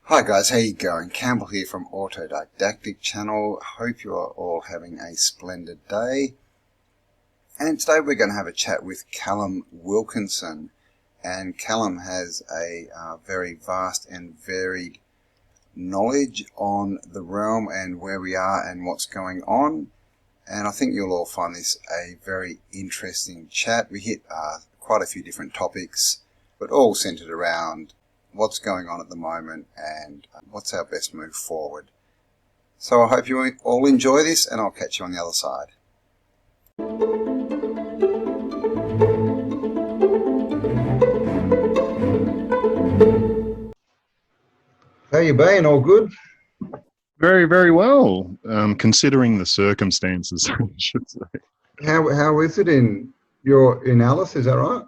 Hi guys, how you going? Campbell here from Autodidactic channel. Hope you are all having a splendid day. And today we're going to have a chat with Kallum Wilkinson. And Kallum has a very vast and varied knowledge on the realm and where we are and what's going on. And I think you'll all find this a very interesting chat. We hit quite a few different topics, but all centered around what's going on at the moment and what's our best move forward. So I hope you all enjoy this, and I'll catch you on the other side. How you been? All good? Very, very well, considering the circumstances, I should say. How is it in Alice? Is that right?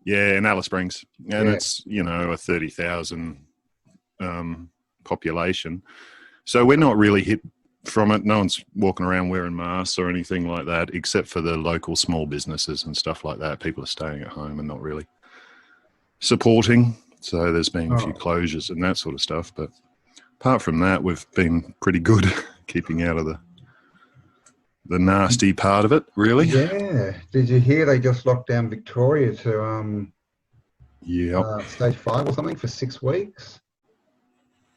Yeah, in Alice Springs, and Yeah. it's a 30,000 population, so we're not really hit from it. No one's walking around wearing masks or anything like that, except for the local small businesses and stuff like that. People are staying at home and not really supporting. So there's been a few closures and that sort of stuff, but apart from that, we've been pretty good keeping out of the nasty part of it, really. Yeah. Did you hear they just locked down Victoria to stage 5 or something for 6 weeks?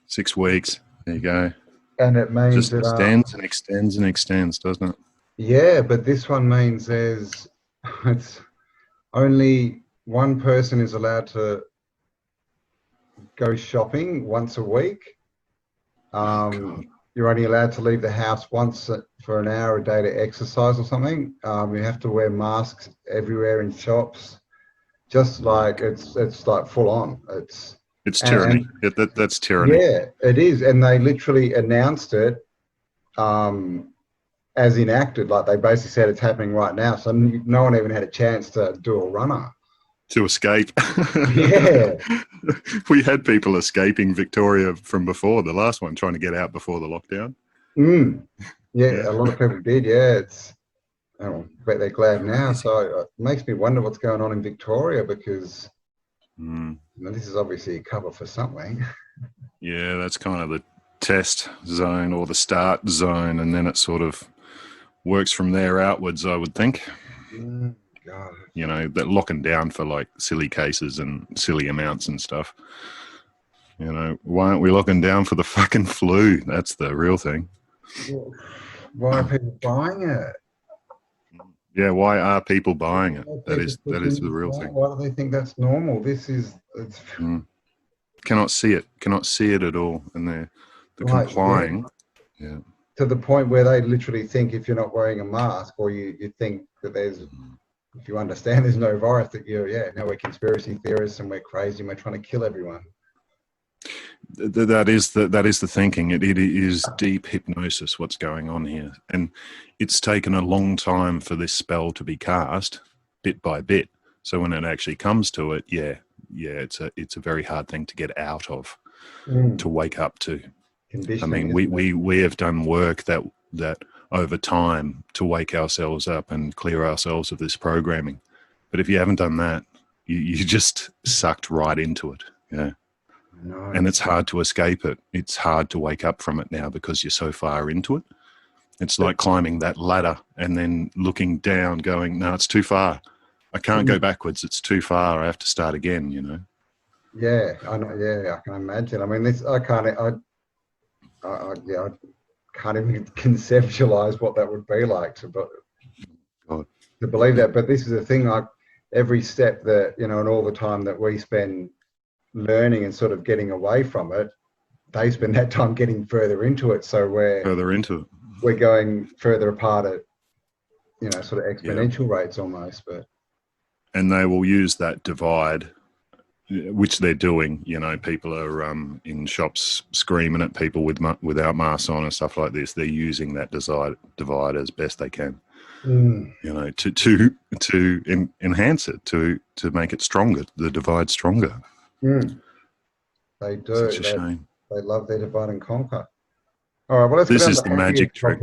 6 weeks. There you go. And it means just that extends and extends and extends, doesn't it? Yeah, but this one means it's only one person is allowed to go shopping once a week. You're only allowed to leave the house once for an hour a day to exercise or something. You have to wear masks everywhere in shops. Just like it's like full on. It's tyranny. That's tyranny. Yeah, it is. And they literally announced it as enacted. Like they basically said it's happening right now. So no one even had a chance to do a runner. To escape. Yeah. We had people escaping Victoria from before, the last one, trying to get out before the lockdown. Yeah, a lot of people did, yeah. I bet they're glad now. So it makes me wonder what's going on in Victoria, because this is obviously a cover for something. Yeah, that's kind of the test zone or the start zone, and then it sort of works from there outwards, I would think. God. They're locking down for like silly cases and silly amounts and stuff. Why aren't we locking down for the fucking flu? That's the real thing. Why are people buying it? Yeah, why are people buying it? That is the real thing. Why do they think that's normal? Cannot see it at all, and they're complying. Yeah. To the point where they literally think if you're not wearing a mask, or you think that if you understand there's no virus, that now we're conspiracy theorists and we're crazy and we're trying to kill everyone. That is the thinking. It is deep hypnosis what's going on here, and it's taken a long time for this spell to be cast, bit by bit. So when it actually comes to it, it's a very hard thing to get out of, to wake up to. I mean, we have done work that over time to wake ourselves up and clear ourselves of this programming. But if you haven't done that, you just sucked right into it. Yeah. No. And it's hard to escape it. It's hard to wake up from it now because you're so far into it. It's like climbing that ladder and then looking down going, no, it's too far. I can't go backwards. It's too far. I have to start again, Yeah, I know. Yeah, I can imagine. I mean, I can't even conceptualize what that would be like to believe that. But this is the thing, like every step that, and all the time that we spend learning and sort of getting away from it, they spend that time getting further into it. So we're going further apart at, sort of exponential rates almost. And they will use that divide, which they're doing. People are in shops screaming at people without masks on and stuff like this. They're using that divide as best they can, to enhance it, to make it stronger, the divide stronger. They do. Such a shame. They love their divide and conquer. All right, well, let's this is the magic trick.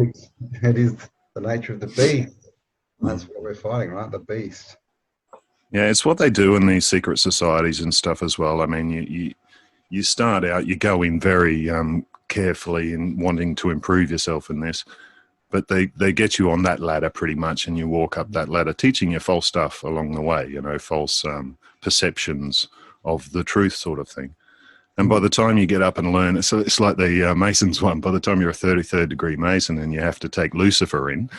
It is the nature of the beast. That's what we're fighting, right? The beast. Yeah, it's what they do in these secret societies and stuff as well. I mean, you start out, you go in very carefully and wanting to improve yourself in this, but they get you on that ladder pretty much, and you walk up that ladder, teaching you false stuff along the way, false perceptions of the truth sort of thing. And by the time you get up and learn, so it's like the Masons one, by the time you're a 33rd degree Mason and you have to take Lucifer in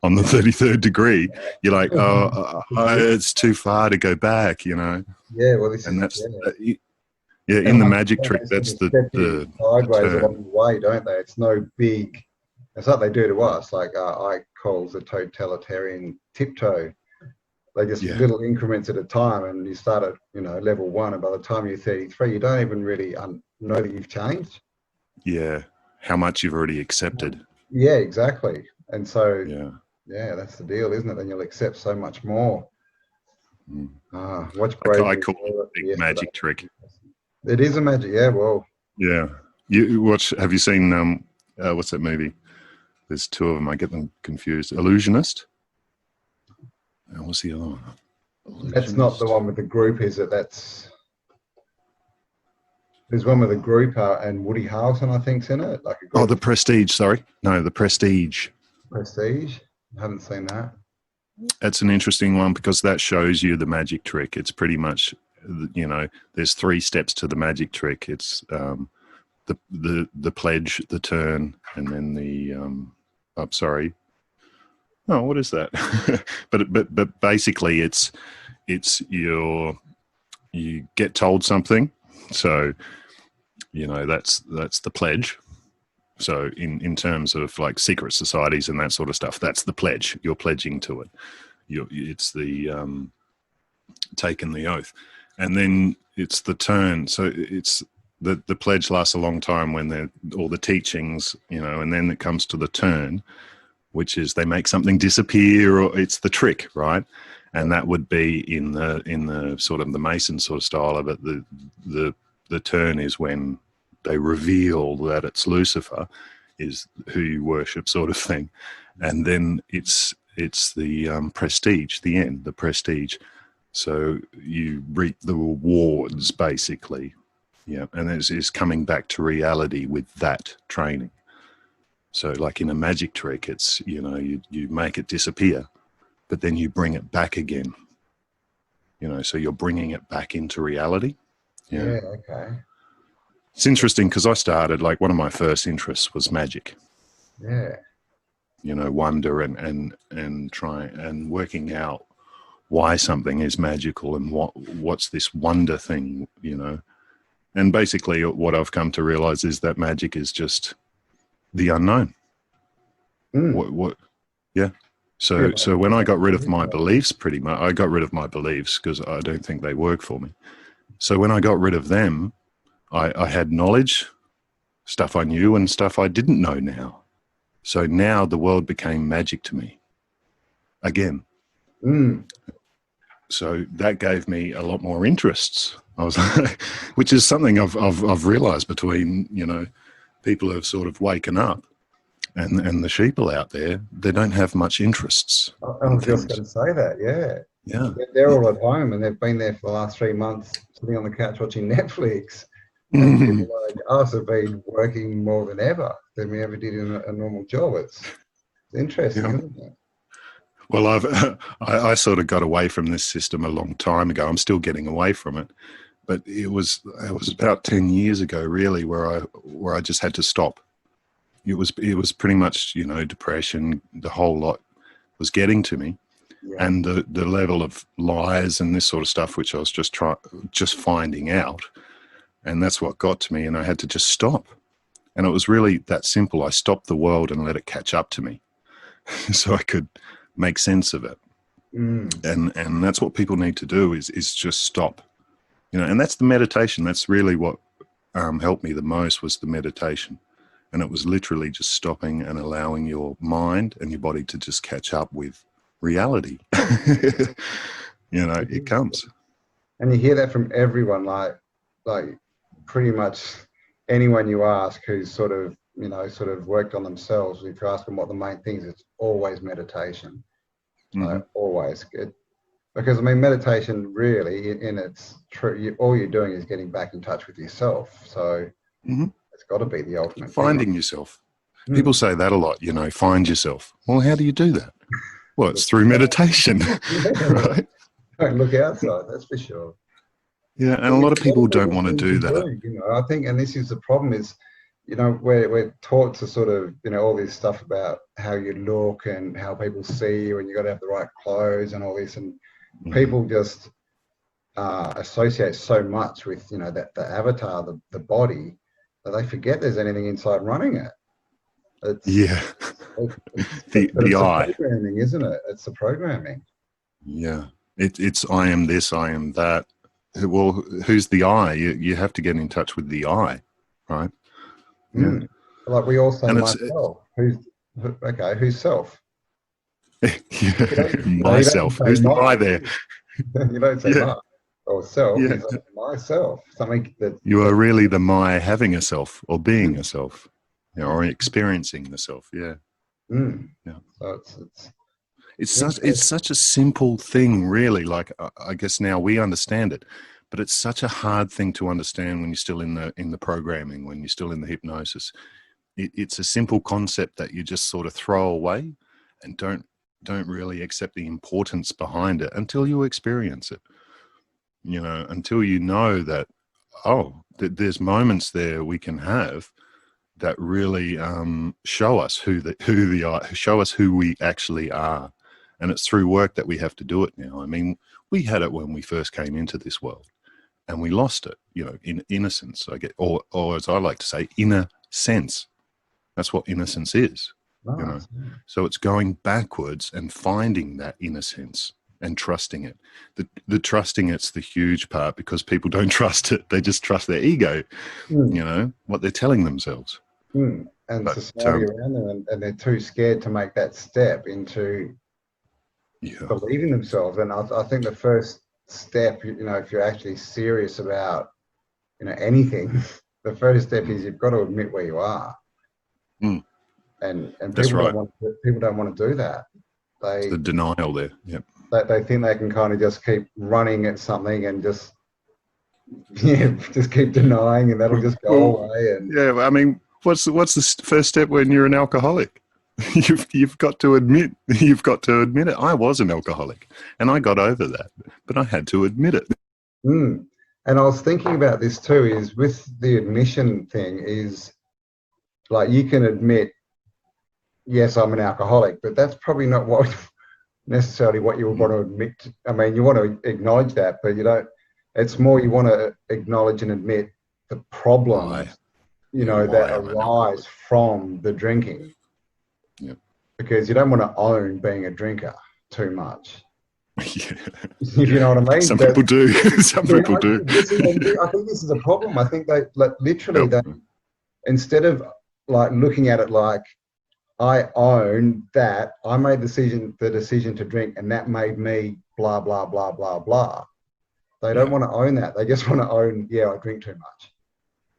on the 33rd degree, you're like, it's too far to go back, Yeah, well, this and is... that's, yeah, in the magic trick, that's the sideways term. along the way, don't they? It's no big... It's like they do to us, like I calls the totalitarian tiptoe. They just little increments at a time, and you start at level 1, and by the time you're 33, you don't even really know that you've changed. Yeah, how much you've already accepted. Yeah, exactly. And so yeah, that's the deal, isn't it? Then you'll accept so much more. Watch I call it a big magic trick. It is a magic, yeah. Well, yeah. You watch? Have you seen what's that movie? There's 2 of them. I get them confused. Illusionist. And what's the other one? That's not the one with the group, is it? There's one with a group and Woody Harrelson, I think's in it. Like a group. Oh, The Prestige. Sorry, no, The Prestige. Prestige. I haven't seen that. That's an interesting one because that shows you the magic trick. It's pretty much, there's 3 steps to the magic trick. It's the pledge, the turn, and then the what is that? but basically it's you get told something, so that's the pledge. So in terms of like secret societies and that sort of stuff, that's the pledge. You're pledging to it. It's the taking the oath, and then it's the turn. So it's the pledge lasts a long time when they're all the teachings, and then it comes to the turn, which is they make something disappear, or it's the trick, right? And that would be in the sort of the Mason sort of style of it. The turn is when they reveal that it's Lucifer is who you worship, sort of thing. And then it's the prestige, the end, the prestige. So you reap the rewards, basically. Yeah, and it's coming back to reality with that training. So like in a magic trick, it's, you make it disappear, but then you bring it back again. So you're bringing it back into reality. Yeah, okay. It's interesting because I started, like, one of my first interests was magic. Yeah. Wonder and trying and working out why something is magical and what's this wonder thing, And basically what I've come to realize is that magic is just the unknown. Yeah. So when I got rid of my beliefs, pretty much, I got rid of my beliefs because I don't think they work for me. So when I got rid of them, I had knowledge, stuff I knew and stuff I didn't know now. So now the world became magic to me again. So that gave me a lot more interests. I was like, which is something I've realized between, people who have sort of waken up and the sheeple out there, they don't have much interests. I was just going to say that, yeah. Yeah. They're all at home and they've been there for the last 3 months sitting on the couch watching Netflix. And people like us have been working more than ever than we ever did in a normal job. It's interesting, isn't it? Well, I sort of got away from this system a long time ago. I'm still getting away from it, but it was about 10 years ago, really, where I just had to stop. It was pretty much, depression, the whole lot was getting to me, and the level of lies and this sort of stuff, which I was just finding out, and that's what got to me, and I had to just stop. And it was really that simple. I stopped the world and let it catch up to me, so I could make sense of it. And that's what people need to do is just stop, and that's the meditation. That's really what helped me the most, was the meditation. And it was literally just stopping and allowing your mind and your body to just catch up with reality. It comes. And you hear that from everyone, like pretty much anyone you ask who's sort of worked on themselves. If you ask them what the main things, it's always meditation. Always. Because I mean, meditation really, in its true, all you're doing is getting back in touch with yourself. So Hmm. it's got to be the ultimate thing. Finding yourself. People Mm. say that a lot, find yourself. Well, how do you do that? Well, it's Look, through meditation, yeah. right? Don't look outside, that's for sure. Yeah, and But a yeah, lot of a lot people of don't people want to seem to do that. do, I think, and this is the problem is, we're taught to sort of, all this stuff about how you look and how people see you and you got to have the right clothes and all this. And Mm. people just associate so much with, that the avatar, the body, that they forget there's anything inside running it. It's, Yeah, but the it's the I. programming, isn't it? It's the programming. Yeah, it's I am this, I am that. Well, who's the I? You have to get in touch with the I, right? Yeah, Mm. Like we all say and it's myself. Okay, who's self? You don't myself. say Who's the my. I there? You don't say Yeah, my or self. You yeah. say myself. Something You are that really the my having a self or being mm, a self, or experiencing the self. Yeah, mm. yeah. So it's It's interesting. such a simple thing, really. Like I guess now we understand it, but it's such a hard thing to understand when you're still in the programming, when you're still in the hypnosis. It's a simple concept that you just sort of throw away and don't really accept the importance behind it until you experience it. Until you know that, oh, there's moments there we can have that really show us show us who we actually are, and it's through work that we have to do it now. I mean, we had it when we first came into this world, and we lost it. In innocence, I get, or as I like to say, inner sense. That's what innocence is. You know, Nice. Yeah. so it's going backwards and finding that innocence and trusting it. The trusting it's the huge part, because people don't trust it. They just trust their ego. Mm, What they're telling themselves. mm. And But society around them, and they're too scared to make that step into yeah, believing themselves. And I think the first step, if you're actually serious about, anything, the first step mm, is you've got to admit where you are. mm, And that's right. people don't want to do that. It's the They denial there. Yep. they think they can kind of just keep running at something and just yeah, just keep denying and that'll just go Well, away. And yeah. I mean, what's the first step when you're an alcoholic? You've got to admit it. I was an alcoholic, and I got over that, but I had to admit it. mm. And I was thinking about this too, is with the admission thing, is like you can admit, yes, I'm an alcoholic, but that's probably not what necessarily what you want to admit. I mean, you want to acknowledge that, but you don't. It's more you want to acknowledge and admit the Why? problems, Yeah. that Why I'm an arise alcoholic? from the drinking, Yep. because you don't want to own being a drinker too much. Yeah. If you Yeah. know what I mean. Some But people do. Some people do. I think this is a problem. I think they like literally Yep. they, instead of like looking at it like I own that, I made the decision to drink, and that made me blah blah blah blah blah. They don't Yeah. want to own that. They just want to own, yeah, I drink too much.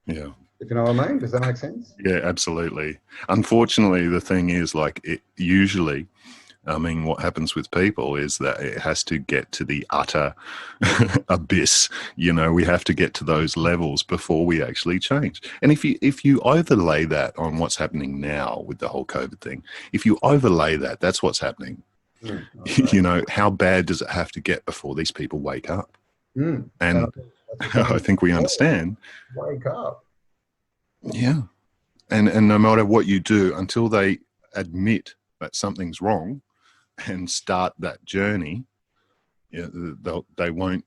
Yeah. If you know what I mean? Does that make sense? Yeah, absolutely. Unfortunately, the thing is, like, it usually, I mean, what happens with people is that it has to get to the utter abyss. We have to get to those levels before we actually change. And if you overlay that on what's happening now with the whole COVID thing, if you overlay that, that's what's happening. Mm, okay. How bad does it have to get before these people wake up? And I And think that's the I same. think we understand. Wake up. Yeah. And no matter what you do, until they admit that something's wrong and start that journey, yeah, they won't.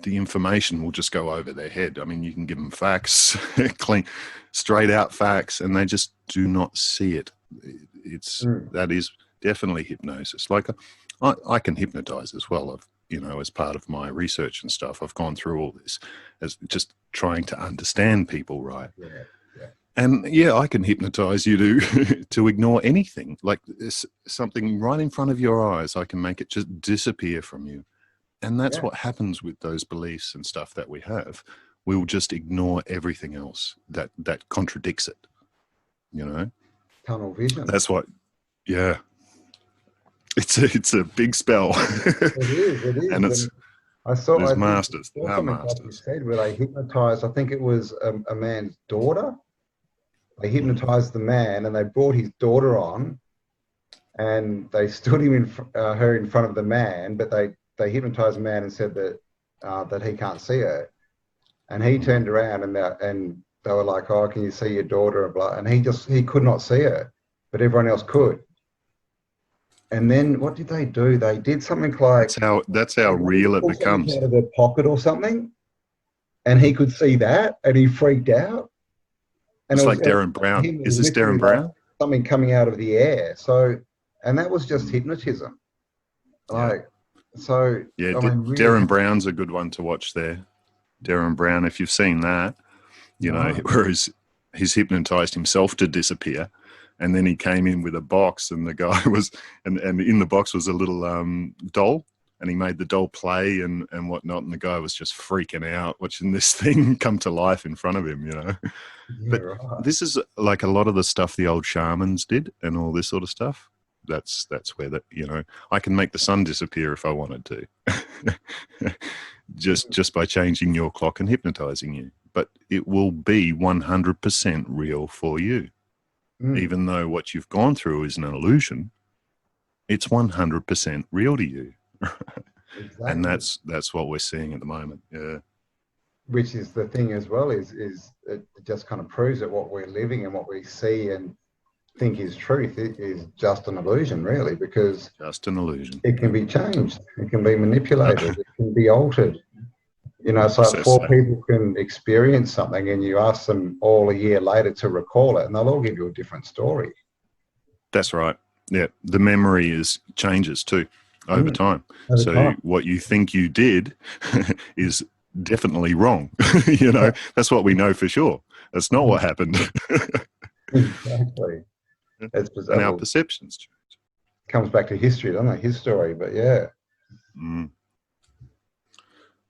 The information will just go over their head. I mean, you can give them facts, clean, straight out facts, and they just do not see it. Mm, That is definitely hypnosis. Like I can hypnotize as well. As part of my research and stuff, I've gone through all this as just trying to understand people, right? yeah. Yeah. And yeah, I can hypnotize you to to ignore anything. Like something right in front of your eyes, I can make it just disappear from you. And that's Yeah. what happens with those beliefs and stuff that we have. We'll just ignore everything else that contradicts it. You know, Tunnel vision. that's what. Yeah, It's a big spell, It and is. And I there's did masters. There saw are something like you masters. said where they hypnotized, I think it was a man's daughter. They Mm. hypnotized the man and they brought his daughter on and they stood him her in front of the man, but they hypnotized the man and said that he can't see her. And he Mm. turned around and they were like, "Oh, can you see your daughter?" And blah. And he could not see her, but everyone else could. And then what did they do? They did something like That's they how made him real it pull something becomes. out of their pocket or something, and he could see that, and he freaked out. And It's like Darren for Brown. him, it Is was this literally Darren like Brown? something coming out of the air. So, and that was just Mm. hypnotism. Yeah, Like, so yeah. I mean, really, Darren Brown's a good one to watch there. Darren Brown, if you've seen that, no. whereas he's hypnotized himself to disappear, and then he came in with a box, and the guy was, and in the box was a little doll, and he made the doll play and whatnot, and the guy was just freaking out watching this thing come to life in front of him. Yeah, But right. this is like a lot of the stuff the old shamans did, and all this sort of stuff. That's where I can make the sun disappear if I wanted to. just by changing your clock and hypnotizing you, but it will be 100% real for you. Mm, Even though what you've gone through is an illusion, it's 100% real to you. And exactly. that's what we're seeing at the moment. Yeah, Which is the thing as well is it just kind of proves that what we're living and what we see and think is truth is just an illusion, really, because just an illusion. it can Yep. be changed, it can be manipulated, it can be altered. So Says four so. people can experience something and you ask them all a year later to recall it, and they'll all give you a different story. That's right. Yeah, the memory is changes too over Mm, time. over So time. what you think you did is definitely wrong. Yeah, That's what we know for sure. That's not what happened. exactly. It's And bizarre. our Well, perceptions change. comes back to history, doesn't it? His story, but yeah. Mm.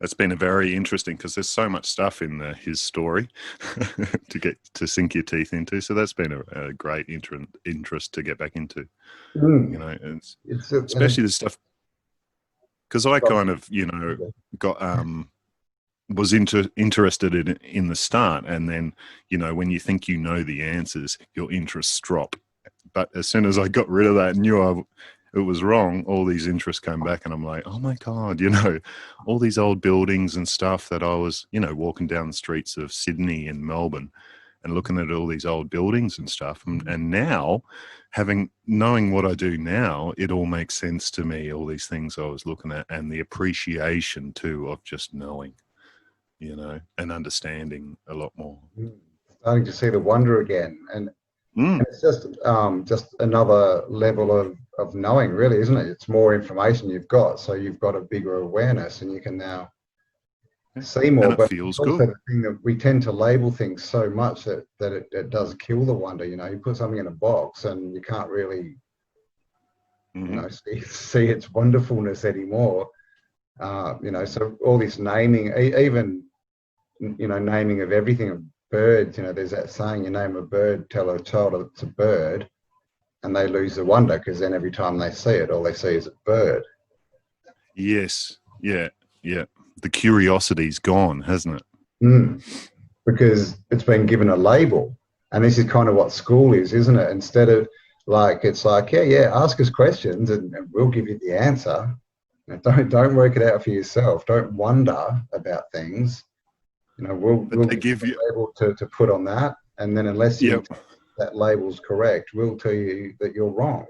It's been a very interesting because there's so much stuff in his story to get to sink your teeth into. So that's been a great interest to get back into. Mm. It's And it's especially the stuff because I got, kind of got was interested in the start, and then when you think you know the answers, your interests drop. But as soon as I got rid of that and knew it was wrong, all these interests came back, and I'm like, oh my God, all these old buildings and stuff that I was, walking down the streets of Sydney and Melbourne and looking at all these old buildings and stuff. And now, knowing what I do now, it all makes sense to me, all these things I was looking at, and the appreciation too of just knowing, and understanding a lot more. starting to see the wonder again, Mm. and it's just another level of knowing, really, isn't it? It's more information you've got, so you've got a bigger awareness, and you can now Yeah. see And more. it But it's feels also good. the thing that we tend to label things so much that it does kill the wonder. You put something in a box, and you can't really, Mm-hmm. see its wonderfulness anymore. So all this naming, even naming of everything, of birds. There's that saying: you name a bird, tell a child it's a bird, and they lose the wonder because then every time they see it, all they see is a bird. Yes. Yeah. Yeah. The curiosity's gone, hasn't it? Mm. Because it's been given a label. And this is kind of what school is, isn't it? Instead of it's like, yeah, ask us questions and we'll give you the answer. Don't work it out for yourself. Don't wonder about things. But We'll they give you give you, a label to put on that. And then unless you yep. tell us that label's correct, we'll tell you that you're wrong.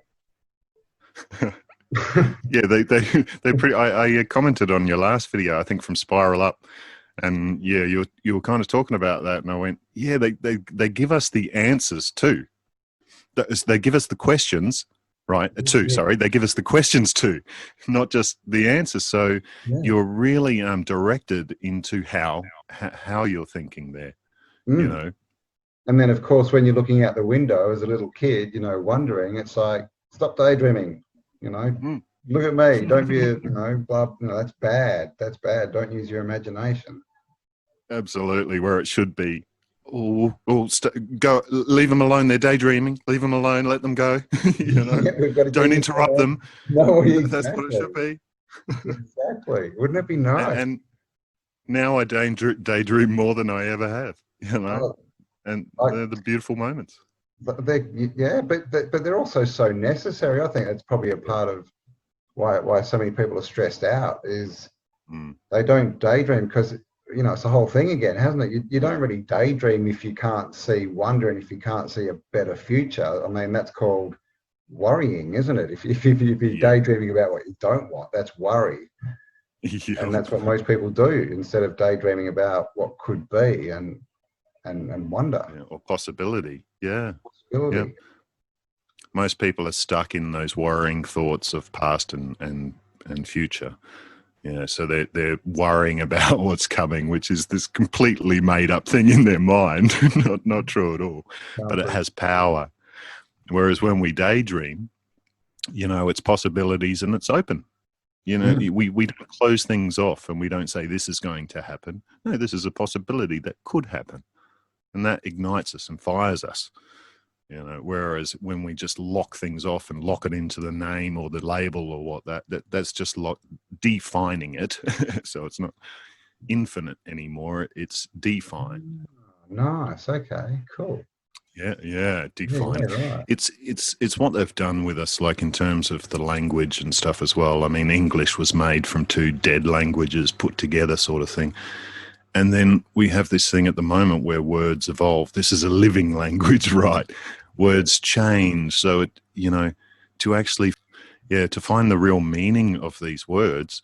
Yeah, they pretty. I commented on your last video, I think from Spiral Up, and yeah, you were kind of talking about that, and I went, yeah, they give us the answers too. They give us the questions, right? Too, Yeah. sorry, they give us the questions too, not just the answers. So Yeah. you're really directed into how you're thinking there. You Mm. know, And then, of course, when you're looking out the window as a little kid, wondering, it's like, stop daydreaming, you know, Mm. look at me. Don't be, blah, that's bad. That's bad. Don't use your imagination. Absolutely, where it should be, go. Leave them alone. They're daydreaming. Leave them alone. Let them go. Yeah, we've got to Don't interrupt them. No, That's what it should be. Exactly. Wouldn't it be nice? And now I daydream more than I ever have. And they're the beautiful moments. But they're also so necessary. I think that's probably a part of why so many people are stressed out is they don't daydream because it's the whole thing again, hasn't it? You don't really daydream if you can't see wonder and if you can't see a better future. I mean, that's called worrying, isn't it? If you're daydreaming about what you don't want, that's worry. And that's what most people do instead of daydreaming about what could be and wonder. Or possibility. Possibility. Yeah. Most people are stuck in those worrying thoughts of past and future. So they're worrying about what's coming, which is this completely made up thing in their mind, not true at all. But it has power. Whereas when we daydream, it's possibilities and it's open. We don't close things off and we don't say this is going to happen. No, this is a possibility that could happen, and that ignites us and fires us. Whereas when we just lock things off and lock it into the name or the label or that's just defining it. So it's not infinite anymore. It's defined. Nice. Okay. Cool. Yeah, defined. Yeah, right. It's what they've done with us, like in terms of the language and stuff as well. I mean, English was made from two dead languages put together, sort of thing. And then we have this thing at the moment where words evolve. This is a living language, right? Words change. So to actually, to find the real meaning of these words,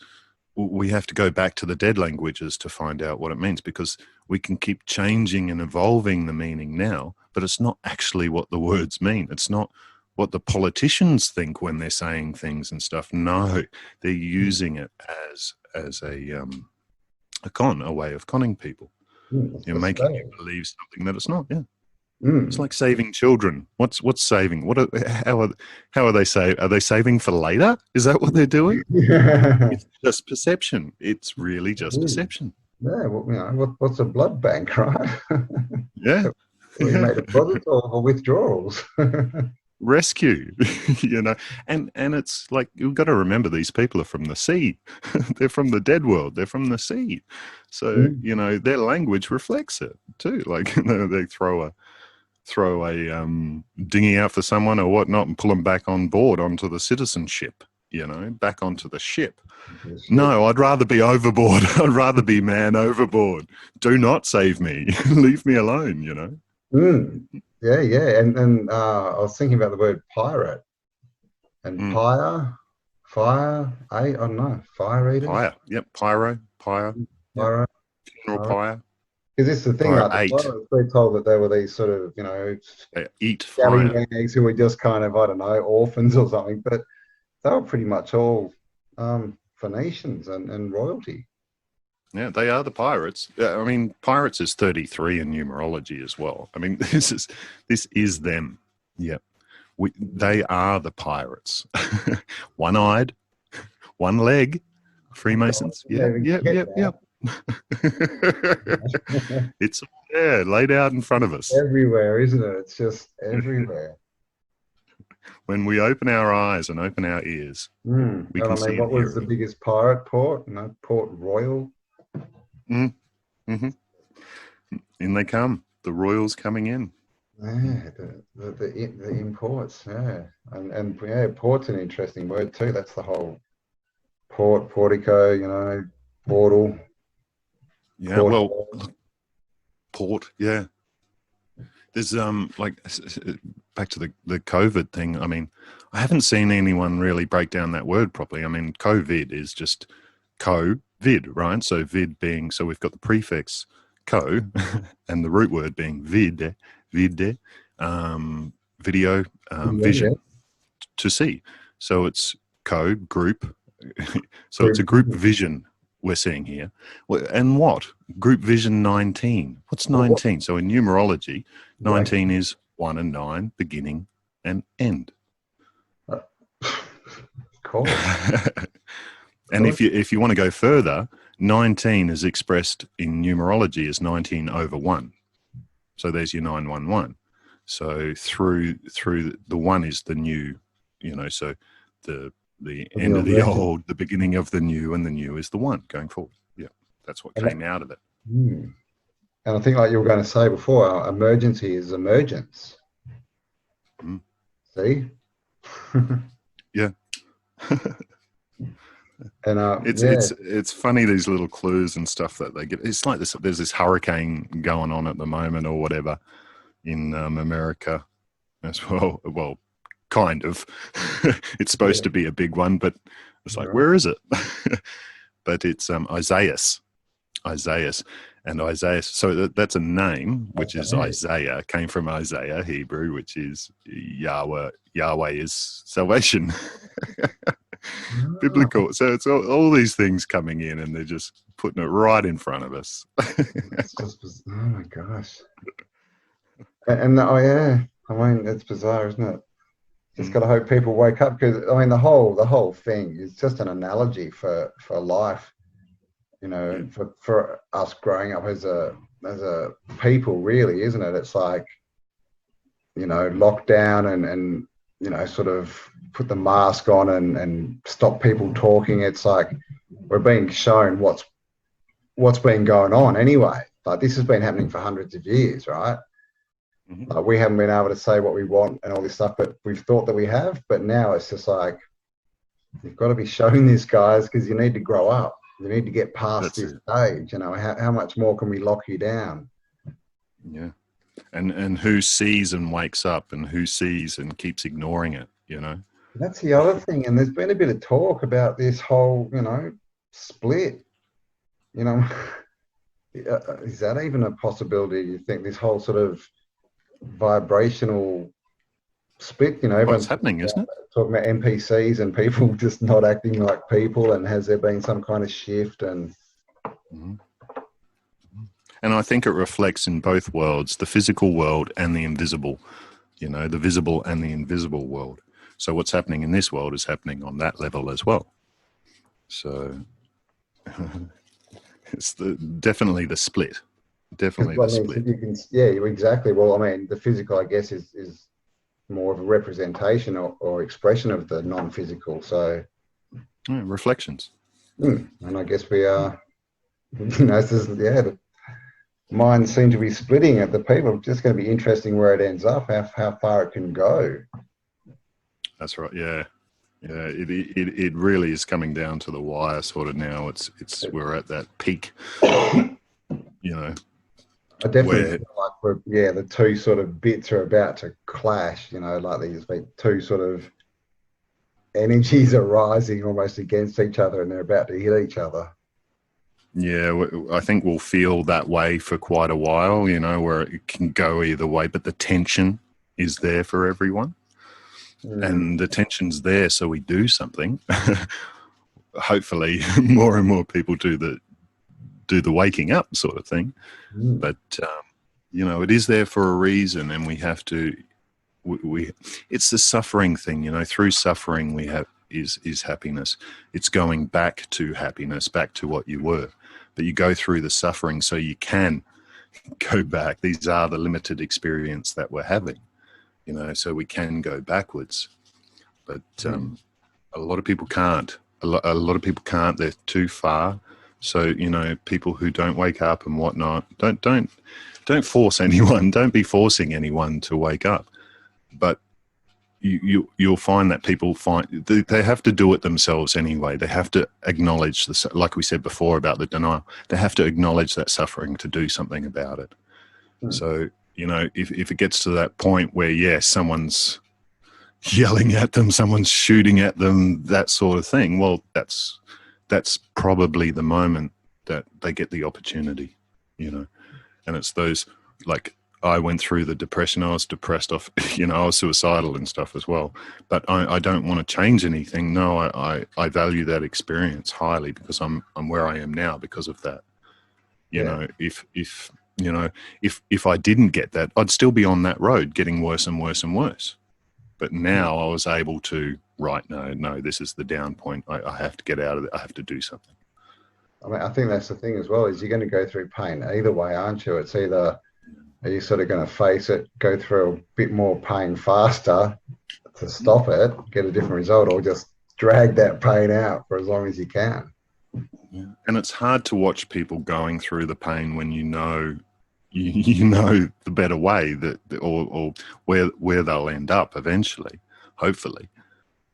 we have to go back to the dead languages to find out what it means, because we can keep changing and evolving the meaning now, but it's not actually what the words mean. It's not what the politicians think when they're saying things and stuff. No, they're using it as a way of conning people. Making you believe something that it's not. It's like saving children. What's saving? How are they saving? Are they saving for later? Is that what they're doing? It's just perception. It's really just perception. Yeah, well, what's a blood bank, right? Yeah. We made deposits or withdrawals. Rescue, and it's like, you've got to remember, these people are from the sea. They're from the dead world. They're from the sea. So, their language reflects it too. Like, they throw a dinghy out for someone or whatnot and pull them back on board onto the citizenship, back onto the ship. No, I'd rather be overboard. I'd rather be man overboard. Do not save me. Leave me alone, Yeah. And I was thinking about the word pirate and fire, I don't know, fire eater. Pyre, yep, pyro. Funeral pyre. Because it's the thing, like, we're told that they were these sort of, they eat fire. Scallywags who were just kind of, I don't know, orphans or something, but they were pretty much all Phoenicians and royalty. Yeah, they are the pirates. I mean, pirates is 33 in numerology as well. I mean, this is them. Yep. They are the pirates. One-eyed, one leg, Freemasons. Yep. It's there, laid out in front of us. Everywhere, isn't it? It's just everywhere. When we open our eyes and open our ears, we can see. What was the biggest pirate port? Port Royal. In they come. The royals coming in. Yeah, the imports. Yeah, and port's an interesting word too. That's the whole portico. Portal. Yeah, well, port. Yeah. There's back to the COVID thing. I mean, I haven't seen anyone really break down that word properly. I mean, COVID is just COVID, right? So vid being, so we've got the prefix co and the root word being vid, video, vision, to see. So it's group. So it's a group vision we're seeing here. And what? Group vision 19. What's 19? So in numerology, 19 is 1 and 9, beginning and end. Cool. And if you want to go further, 19 is expressed in numerology as 19 over 1. So there's your 911. So through the one is the new, so the end of the old, the beginning of the new, and the new is the one going forward. Yeah, that's what came out of it. And I think, like you were going to say before, emergency is emergence. See? Yeah. And it's funny, these little clues and stuff that they get. It's like this. There's this hurricane going on at the moment, or whatever, in America as well. Well, kind of. It's supposed to be a big one, but it's like, where is it? But it's Isaias, and Isaiah. So that's a name, which is Isaiah. Came from Isaiah, Hebrew, which is Yahweh. Yahweh is salvation. Biblical. So it's all these things coming in, and they're just putting it right in front of us. Oh my gosh. And oh yeah, I mean, it's bizarre, isn't it? Just got to hope people wake up, because I mean, the whole thing is just an analogy for life, for us growing up as a people, really, isn't it? It's like, lockdown and sort of put the mask on and stop people talking. It's like we're being shown what's been going on anyway. Like, this has been happening for hundreds of years, right? Like, we haven't been able to say what we want and all this stuff, but we've thought that we have. But now it's just like, you've got to be showing this, guys, because you need to grow up. You need to get past this stage. How much more can we lock you down? Yeah. And who sees and wakes up, and who sees and keeps ignoring it, That's the other thing. And there's been a bit of talk about this whole, split. Is that even a possibility? You think this whole sort of vibrational split, everyone's happening, isn't it? Talking about NPCs and people just not acting like people, and has there been some kind of shift? And and I think it reflects in both worlds, the physical world and the invisible, the visible and the invisible world. So what's happening in this world is happening on that level as well. So it's definitely the split. Definitely the split. Exactly. Well, I mean, the physical, I guess, is more of a representation or expression of the non-physical. So reflections. And I guess we are, the minds seem to be splitting at the people. It's just going to be interesting where it ends up, how far it can go. That's right. Yeah. Yeah. It really is coming down to the wire sort of now. We're at that peak, I definitely feel like the two sort of bits are about to clash, like these two sort of energies are rising almost against each other, and they're about to hit each other. Yeah, I think we'll feel that way for quite a while, where it can go either way, but the tension is there for everyone. And the tension's there, so we do something. Hopefully more and more people do the waking up sort of thing. But it is there for a reason, and we have to it's the suffering thing, through suffering we have is happiness. It's going back to happiness, back to what you were. But you go through the suffering so you can go back. These are the limited experience that we're having, so we can go backwards. But a lot of people can't. A lot of people can't. They're too far. So, people who don't wake up and whatnot, don't force anyone. Don't be forcing anyone to wake up. But you'll find that people they have to do it themselves anyway. They have to acknowledge like we said before about the denial. They have to acknowledge that suffering to do something about it. So, if it gets to that point where, someone's yelling at them, someone's shooting at them, that sort of thing, well, that's probably the moment that they get the opportunity, and it's those, like, I went through the depression. I was depressed off, I was suicidal and stuff as well, but I don't want to change anything. No, I value that experience highly because I'm where I am now because of that. If I didn't get that, I'd still be on that road getting worse and worse and worse. But now I was able to, no, this is the down point. I have to get out of it. I have to do something. I mean, I think that's the thing as well, is you're going to go through pain either way, aren't you? It's either Are you sort of going to face it, go through a bit more pain faster to stop it, get a different result, or just drag that pain out for as long as you can? Yeah. And it's hard to watch people going through the pain when you know you know the better way that or where they'll end up eventually, hopefully.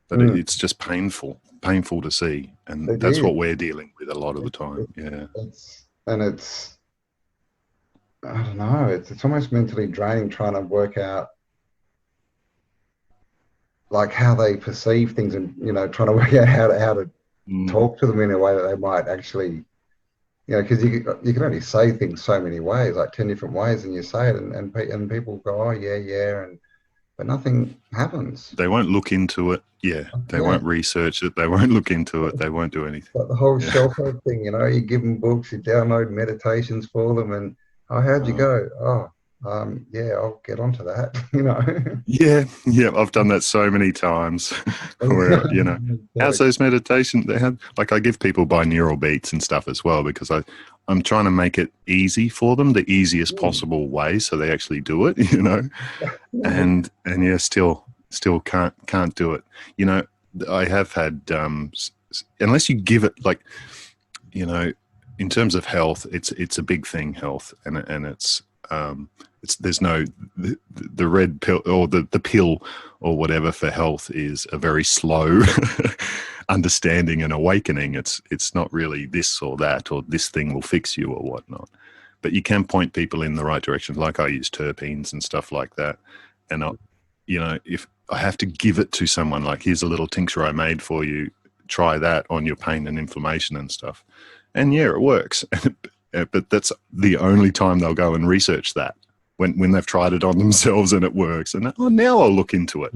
But it's just painful to see, and that's what we're dealing with a lot of the time. Yeah, it's I don't know. It's almost mentally draining trying to work out like how they perceive things, and trying to work out how to talk to them in a way that they might actually, because you can only say things so many ways, like 10 different ways, and you say it, and people go, oh yeah, but nothing happens. They won't look into it. Yeah, they won't research it. They won't look into it. They won't do anything. But the whole self-help thing, you give them books, you download meditations for them, and how'd you go? Yeah, I'll get onto that. Yeah, I've done that so many times. Where how's those meditations? Like I give people binaural beats and stuff as well, because I'm trying to make it easy for them, the easiest possible way, so they actually do it. And yeah, still can't do it. I have had unless you give it in terms of health, it's a big thing, health, and it's there's no the red pill or the pill or whatever for health is a very slow understanding and awakening. It's not really this or that or this thing will fix you or whatnot, but you can point people in the right direction. Like I use terpenes and stuff like that, and if I have to give it to someone, like here's a little tincture I made for you, try that on your pain and inflammation and stuff, and yeah, it works. But that's the only time they'll go and research that, when they've tried it on themselves and it works. And now I'll look into it.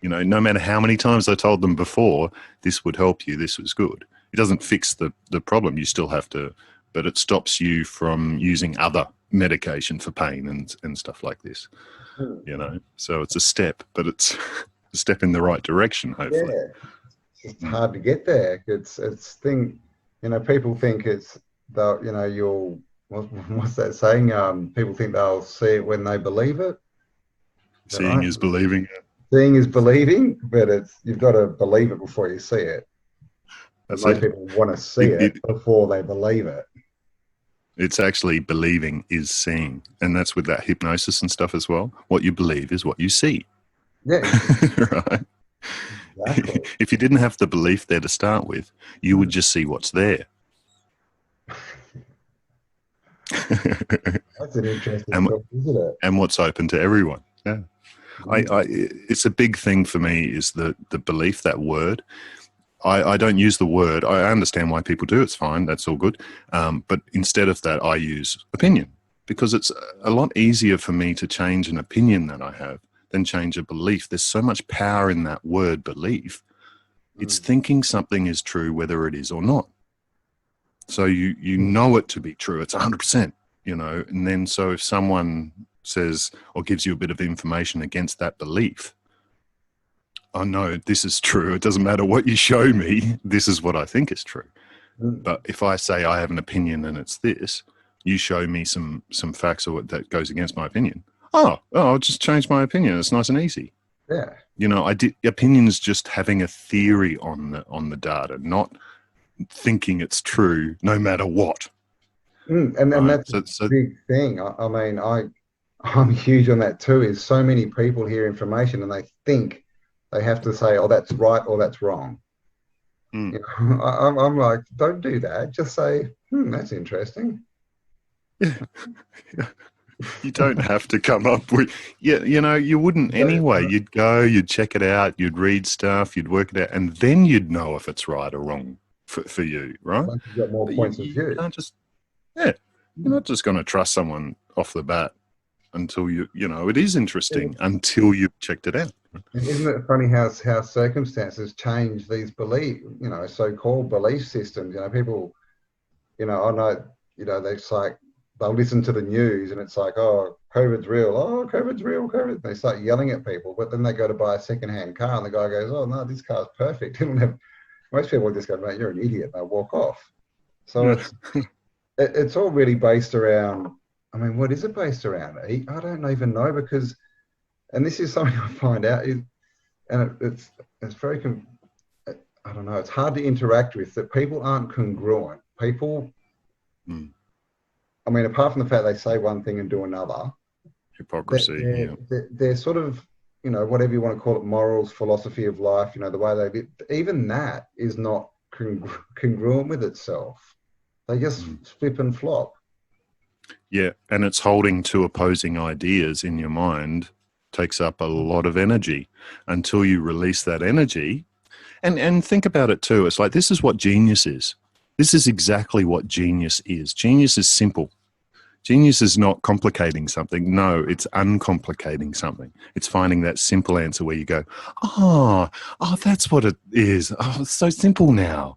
No matter how many times I told them before, this would help you, this was good. It doesn't fix the problem. You still have to, but it stops you from using other medication for pain and stuff like this. So it's a step, but it's a step in the right direction, hopefully. Yeah, it's hard to get there. People think it's you'll, what's that saying? People think they'll see it when they believe it. Seeing is believing. Seeing is believing, but you've got to believe it before you see it. Most people want to see it before they believe it. It's actually believing is seeing, and that's with that hypnosis and stuff as well. What you believe is what you see. Yeah. Right. Exactly. If you didn't have the belief there to start with, you would just see what's there. That's an interesting topic, isn't it? And what's open to everyone. Yeah. It's a big thing for me is the belief, that word. I don't use the word. I understand why people do. It's fine. That's all good. But instead of that, I use opinion, because it's a lot easier for me to change an opinion that I have than change a belief. There's so much power in that word belief. It's thinking something is true, whether it is or not. So you know it to be true. It's 100%, and then so if someone says or gives you a bit of information against that belief, oh no, this is true. It doesn't matter what you show me. This is what I think is true. But if I say I have an opinion and it's this, you show me some facts or that goes against my opinion. Oh, I'll just change my opinion. It's nice and easy. Yeah. Opinions just having a theory on the data, not thinking it's true no matter what. And that's a big thing. I mean, I'm huge on that too, is so many people hear information and they think they have to say, oh, that's right or that's wrong. I'm like, don't do that. Just say, that's interesting. Yeah. You don't have to come up with, you wouldn't anyway. You'd go, you'd check it out, you'd read stuff, you'd work it out, and then you'd know if it's right or wrong for you, right? Once you've got more points of view. You're not just going to trust someone off the bat until it is interesting until you've checked it out. Isn't it funny how circumstances change these so-called belief systems? People, I know, it's like they'll listen to the news and it's like, oh, COVID's real. Oh, COVID's real, COVID. And they start yelling at people, but then they go to buy a second-hand car and the guy goes, oh, no, this car's perfect. Most people just go, mate, you're an idiot. And they'll walk off. So it's all really based around, I mean, what is it based around? I don't even know, because, and this is something I find out is, and it's very, I don't know, it's hard to interact with, that people aren't congruent. People, I mean, apart from the fact they say one thing and do another, hypocrisy. They're sort of, you know, whatever you want to call it, morals, philosophy of life, you know, the way they live, even that is not congruent with itself. They just flip and flop. Yeah, and it's holding two opposing ideas in your mind takes up a lot of energy until you release that energy. And think about it too. It's like, this is what genius is. This is exactly what genius is. Genius is simple. Genius is not complicating something. No, it's uncomplicating something. It's finding that simple answer where you go, oh, that's what it is. Oh, it's so simple now.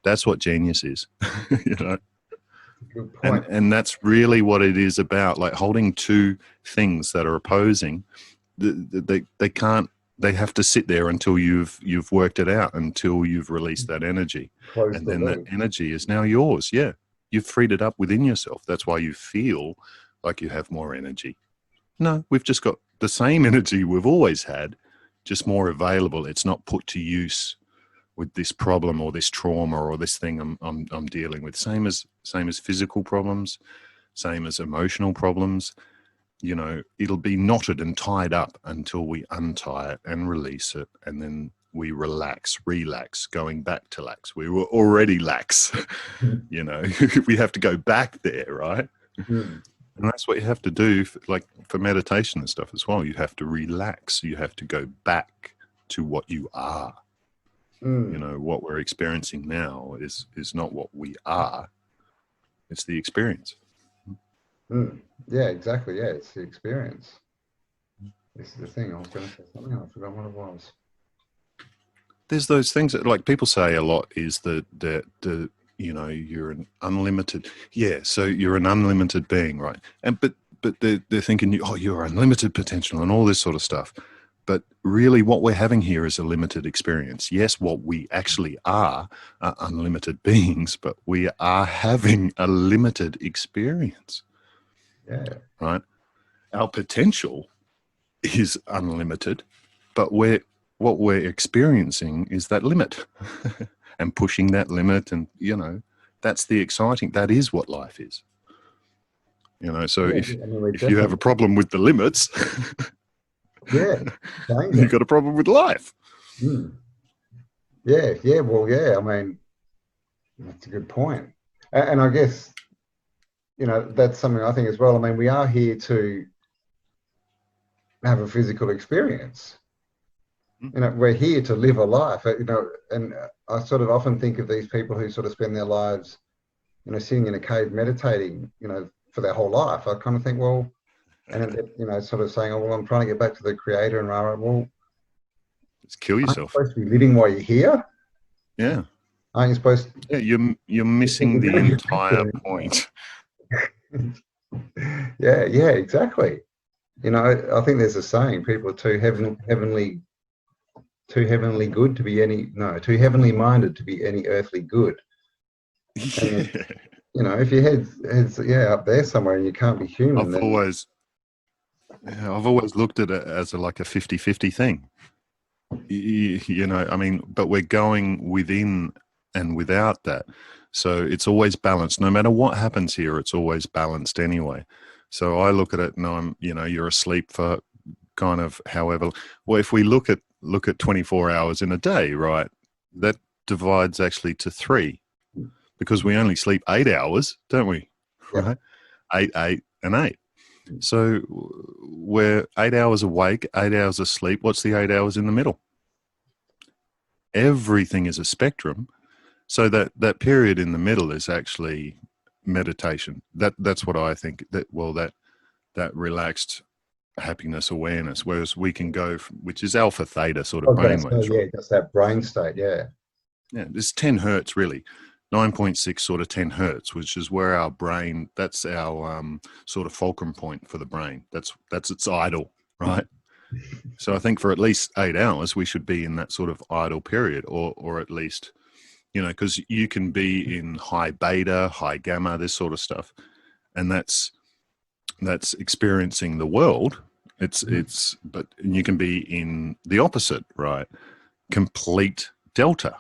That's what genius is, you know. Good point. And that's really what it is about, like holding two things that are opposing. They can't. They have to sit there until you've worked it out, until you've released that energy, and then that energy is now yours. Yeah, you've freed it up within yourself. That's why you feel like you have more energy. No, we've just got the same energy we've always had, just more available. It's not put to use with this problem or this trauma or this thing I'm dealing with. Same as physical problems, same as emotional problems. You know, it'll be knotted and tied up until we untie it and release it, and then we relax, going back to lax. We were already lax, you know. We have to go back there, right? And that's what you have to do, for meditation and stuff as well. You have to relax. You have to go back to what you are. You know, what we're experiencing now is not what we are. It's the experience. Yeah, exactly. Yeah, it's the experience. This is the thing. I was going to say something. I forgot what it was. There's those things that, like, people say a lot is that you know, you're an unlimited. Yeah, so you're an unlimited being, right? And but they're thinking, you're unlimited potential and all this sort of stuff. But really what we're having here is a limited experience. Yes, what we actually are unlimited beings, but we are having a limited experience. Yeah. Right? Our potential is unlimited, but what we're experiencing is that limit and pushing that limit. And, you know, that's the exciting, that is what life is. You know, so if you have a problem with the limits, yeah, you've got a problem with life. Yeah, well, yeah, I mean, that's a good point. And I guess, you know, that's something I think as well. I mean, we are here to have a physical experience. You know, we're here to live a life, you know, and I sort of often think of these people who sort of spend their lives, you know, sitting in a cave meditating, you know, for their whole life. I kind of think, well, and, you know, sort of saying, oh, well, I'm trying to get back to the creator, and well, just kill yourself. Aren't you supposed to be living while you're here? Yeah. Aren't you supposed to? Yeah, you're missing the entire point. Yeah, exactly. You know, I think there's a saying: people are too heavenly good to be too heavenly minded to be any earthly good. And, you know, if your head's up there somewhere and you can't be human, I've always looked at it as like a 50-50 thing. You know, I mean, but we're going within and without that. So it's always balanced. No matter what happens here, it's always balanced anyway. So I look at it and you're asleep for kind of however. Well, if we look at 24 hours in a day, right, that divides actually to 3 because we only sleep 8 hours, don't we? Yep. Right? 8, and 8. So we're 8 hours awake, 8 hours asleep. What's the 8 hours in the middle? Everything is a spectrum. So that period in the middle is actually meditation. That's what I think. That relaxed happiness awareness, whereas we can go, which is alpha theta sort of brainwaves. Yeah, just that brain state. Yeah. Yeah, there's 10 hertz really. 9.6 sort of 10 hertz, which is where our brain, that's our sort of fulcrum point for the brain. That's its idle, right? So I think for at least 8 hours, we should be in that sort of idle period, or at least, you know, because you can be in high beta, high gamma, this sort of stuff. And that's that's experiencing the world. But you can be in the opposite, right? Complete delta.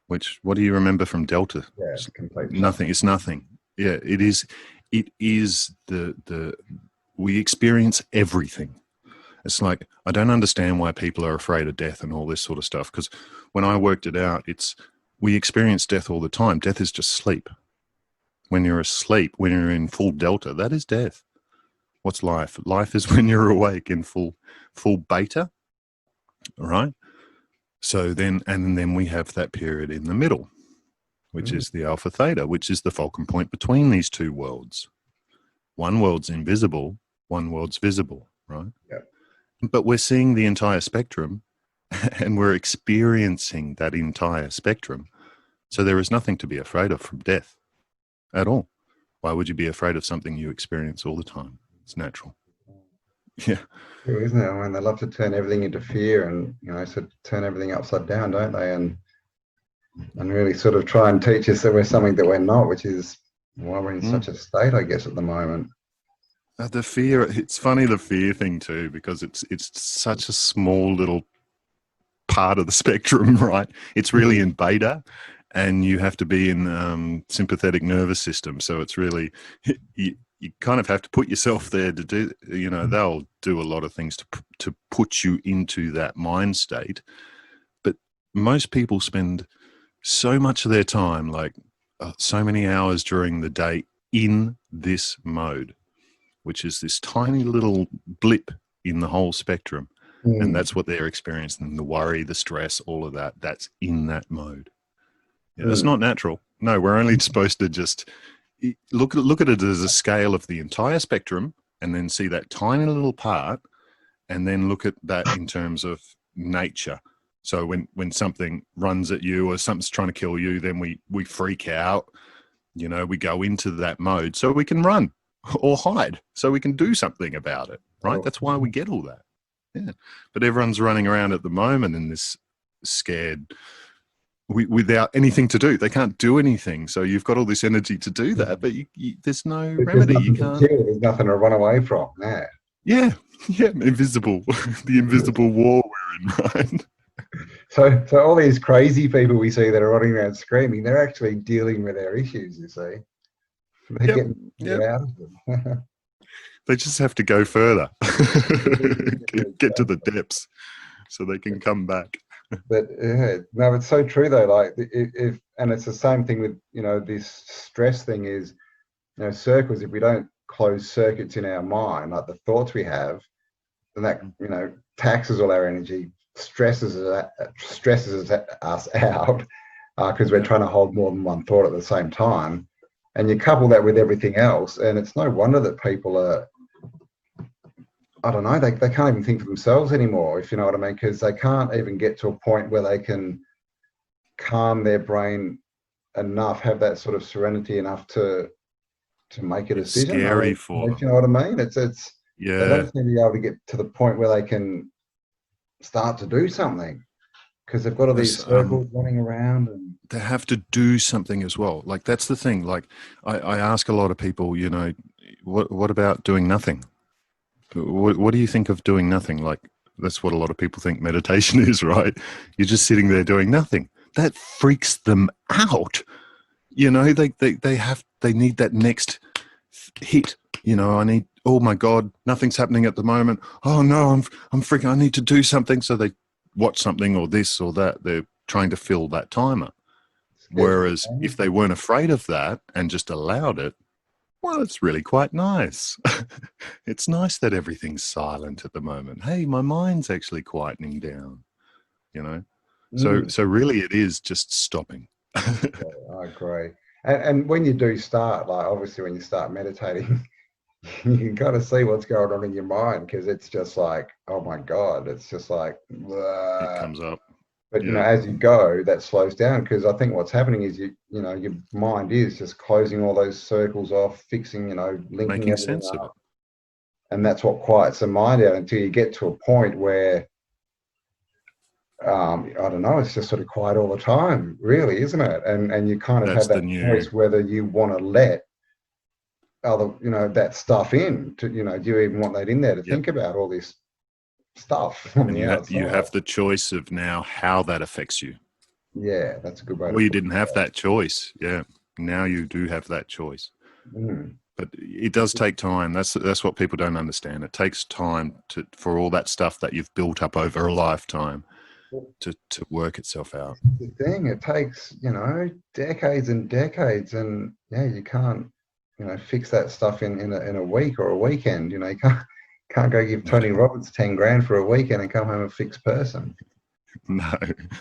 Which, what do you remember from delta? Yeah, it's complete. Nothing. It's nothing. Yeah, it is. It is we experience everything. It's like, I don't understand why people are afraid of death and all this sort of stuff. Because when I worked it out, we experience death all the time. Death is just sleep. When you're asleep, when you're in full delta, that is death. What's life? Life is when you're awake in full beta, all right? So then we have that period in the middle, which is the alpha theta, which is the fulcrum point between these two worlds. One world's invisible, one world's visible, right? Yeah. But we're seeing the entire spectrum and we're experiencing that entire spectrum. So there is nothing to be afraid of from death at all. Why would you be afraid of something you experience all the time? It's natural. Yeah. True, isn't it? I mean, they love to turn everything into fear and, so turn everything upside down, don't they? And really sort of try and teach us that we're something that we're not, which is why we're in such a state, I guess, at the moment. The fear, it's funny, the fear thing too, because it's such a small little part of the spectrum, right? It's really in beta, and you have to be in sympathetic nervous system. So it's really, you kind of have to put yourself there to do, they'll do a lot of things to put you into that mind state. But most people spend so much of their time, like so many hours during the day, in this mode, which is this tiny little blip in the whole spectrum. And that's what they're experiencing, the worry, the stress, all of that. That's in that mode. Yeah, that's not natural. No, we're only supposed to just look at it as a scale of the entire spectrum, and then see that tiny little part, and then look at that in terms of nature. So when something runs at you or something's trying to kill you, then we freak out. We go into that mode so we can run or hide, so we can do something about it, right? That's why we get all that. Yeah. But everyone's running around at the moment in this scared, without anything to do. They can't do anything. So you've got all this energy to do that, but there's no remedy. You can't. There's nothing to run away from. Yeah. Invisible. The invisible war we're in, right? So all these crazy people we see that are running around screaming, they're actually dealing with their issues, you see. They're getting out of them. They just have to go further, get to the depths, so they can come back. But no, it's so true though. Like and it's the same thing with this stress thing is, circles. If we don't close circuits in our mind, like the thoughts we have, then that taxes all our energy, stresses us out because we're trying to hold more than one thought at the same time. And you couple that with everything else, and it's no wonder that people are, I don't know, they can't even think for themselves anymore, if you know what I mean, because they can't even get to a point where they can calm their brain enough, have that sort of serenity enough to make a decision. It's scary for them. You know what I mean? It's yeah. They don't seem to be able to get to the point where they can start to do something because they've got all these circles running around and they have to do something as well. Like, that's the thing. Like, I ask a lot of people, what about doing nothing? What do you think of doing nothing? Like, that's what a lot of people think meditation is, right? You're just sitting there doing nothing. That freaks them out. They need that next hit. Oh my God, nothing's happening at the moment. Oh no, I'm freaking, I need to do something. So they watch something or this or that. They're trying to fill that timer. Whereas if they weren't afraid of that and just allowed it, well, it's really quite nice. It's nice that everything's silent at the moment. Hey, my mind's actually quietening down, So really it is just stopping. I agree. And when you do start, like obviously when you start meditating, you can kind of see what's going on in your mind because it's just like, oh my God, it's just like, it comes up. But as you go, that slows down because I think what's happening is your mind is just closing all those circles off, fixing, linking, making sense of it. And that's what quiets the mind out until you get to a point where, I don't know, it's just sort of quiet all the time, really, isn't it? And you kind of have that choice whether you want to let other, that stuff in? Do you even want that in there to Yep. think about all this stuff on And the outside? you have the choice of now how that affects you. Yeah, that's a good way. Well, you didn't have that choice. Yeah. Now you do have that choice. Mm. But it does take time. That's what people don't understand. It takes time for all that stuff that you've built up over a lifetime to work itself out. The thing, it takes, decades and decades, and you can't, fix that stuff in a week or a weekend. You can't go give Tony Roberts 10 grand for a weekend and come home a fixed person. No,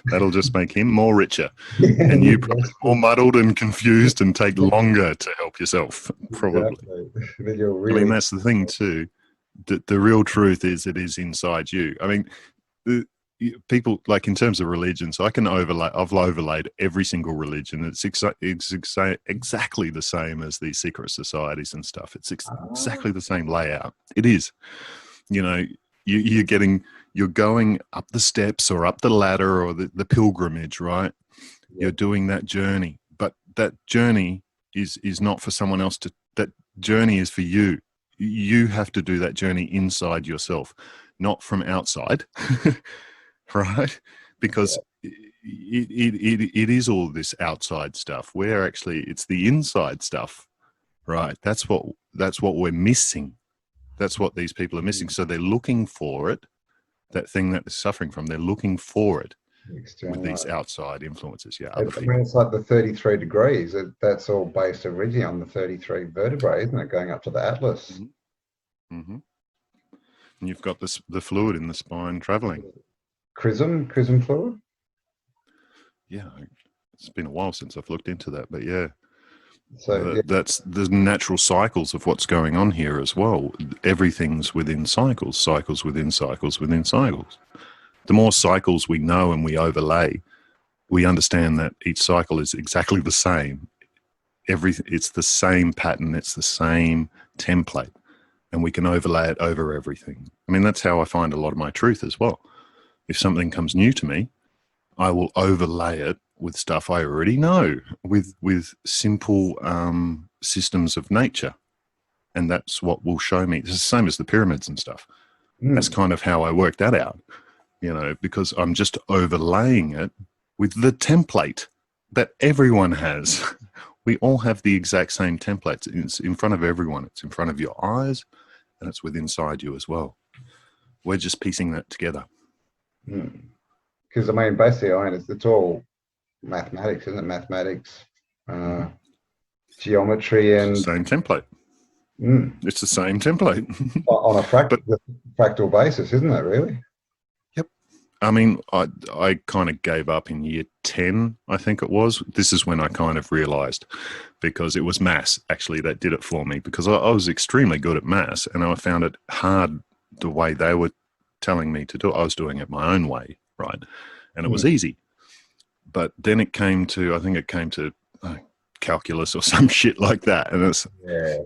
that'll just make him more richer, and you probably more muddled and confused and take longer to help yourself, probably. Exactly. I mean, that's the thing too. The real truth is it is inside you. I mean, people, like in terms of religions, I've overlaid every single religion. It's exactly the same as these secret societies and stuff. It's exactly the same layout. It is. You're going up the steps or up the ladder or the pilgrimage, right? Yeah. You're doing that journey, but that journey is not for someone else that journey is for you. You have to do that journey inside yourself, not from outside, right? Because it is all this outside stuff. It's the inside stuff, right? That's what we're missing. That's what these people are missing. So they're looking for it. That thing that they're suffering from, they're looking for it with these outside influences. Yeah, other people. It's like the 33 degrees. That's all based originally on the 33 vertebrae, isn't it? Going up to the atlas. Mm-hmm. Mm-hmm. And you've got the fluid in the spine traveling. Chrism fluid? Yeah, it's been a while since I've looked into that, but yeah. So that's the natural cycles of what's going on here as well. Everything's within cycles within cycles within cycles. The more cycles we know and we overlay, we understand that each cycle is exactly the same. It's the same pattern, it's the same template, and we can overlay it over everything. I mean, that's how I find a lot of my truth as well. If something comes new to me, I will overlay it with stuff I already know, with simple systems of nature. And that's what will show me. It's the same as the pyramids and stuff. That's kind of how I work that out, because I'm just overlaying it with the template that everyone has. We all have the exact same templates. It's in front of everyone. It's in front of your eyes, and it's within inside you as well. We're just piecing that together. Because, I mean, basically, it's all mathematics, isn't it? Mathematics, geometry, and same template. It's the same template on a fractal basis, isn't it? Really? Yep. I mean, I kind of gave up in year 10, I think it was. This is when I kind of realized, because it was maths actually that did it for me, because I was extremely good at maths, and I found it hard the way they were telling me to do it. I was doing it my own way, right? And it was easy. But then I think it came to calculus or some shit like that. And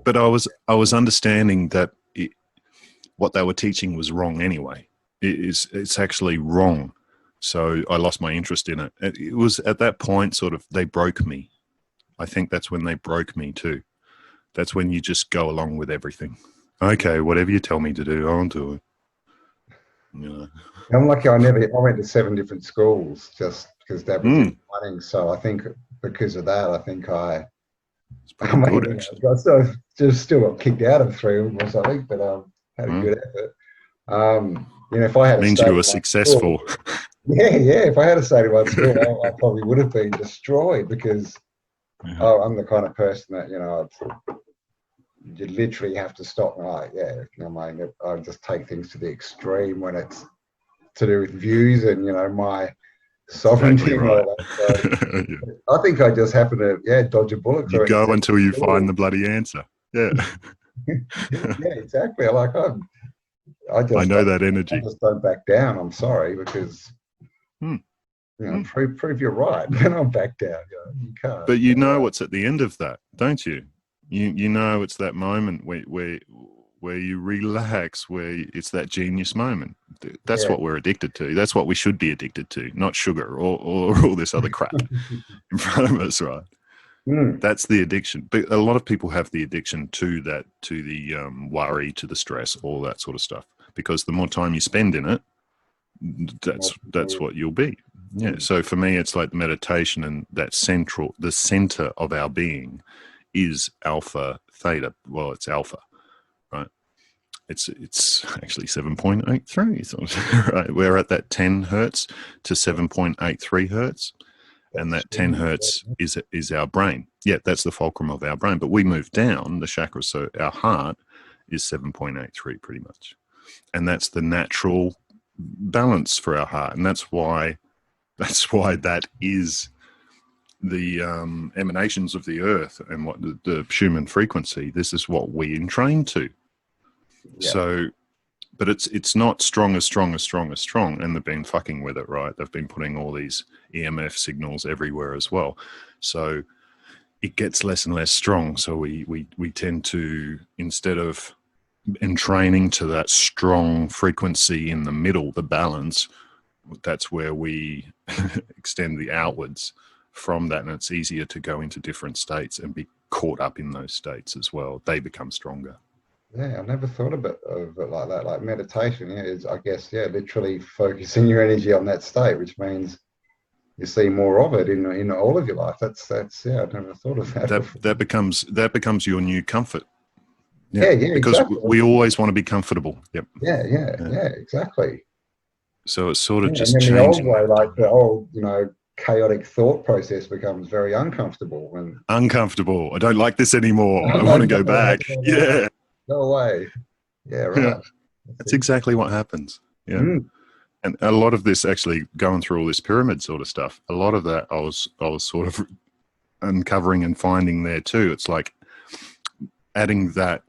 but I was understanding that what they were teaching was wrong anyway. It's actually wrong. So I lost my interest in it. It was at that point sort of they broke me. I think that's when they broke me too. That's when you just go along with everything. Okay, whatever you tell me to do, I'll do it. I'm lucky I went to 7 different schools just because Dad was in planning. So I think because of that, I think it's pretty good actually. So just still got kicked out of 3 of them or something, but had a good effort. If I had means you were successful. If I had stayed in one school, I probably would have been destroyed because I'm the kind of person that you literally have to stop. I just take things to the extreme when it's to do with views and my sovereignty and all that. So I think I just happen to dodge a bullet. You go until you find the bloody answer. Yeah. Yeah, exactly. I know that energy. I just don't back down. I'm sorry, because prove you're right. Then I'll back down. You can't. But what's at the end of that, don't you? You know it's that moment where you relax, where it's that genius moment. That's what we're addicted to. That's what we should be addicted to, not sugar or all this other crap in front of us, right? That's the addiction. But a lot of people have the addiction to that, to the worry, to the stress, all that sort of stuff. Because the more time you spend in it, that's what you'll be. Yeah. So for me, it's like meditation, and that the center of our being is alpha theta. Well, it's alpha, right? It's actually 7.83. Right. We're at that 10 hertz to 7.83 hertz. And that 10 hertz is our brain. Yeah, that's the fulcrum of our brain. But we move down the chakras, so our heart is 7.83 pretty much. And that's the natural balance for our heart. And that's why that is the emanations of the earth and what the Schumann frequency. This is what we entrain to. Yeah. So, but it's not strong, and they've been fucking with it, right? They've been putting all these EMF signals everywhere as well. So it gets less and less strong. So we tend to, instead of entraining to that strong frequency in the middle, the balance, that's where we extend the outwards from that. And it's easier to go into different states and be caught up in those states as well. They become stronger. Yeah, I never thought of it like that. Like meditation, is, I guess, literally focusing your energy on that state, which means you see more of it in all of your life. That's I've never thought of that. That becomes your new comfort. Yeah, because exactly. We always want to be comfortable. Yep. Yeah, exactly. So it's sort of just and then changing. The old way, like the old, chaotic thought process becomes very uncomfortable. Uncomfortable. I don't like this anymore. I want to go back. Yeah. Go away. Yeah, right. Yeah. That's exactly what happens. Yeah. And a lot of this, actually going through all this pyramid sort of stuff, a lot of that I was sort of uncovering and finding there too. It's like adding that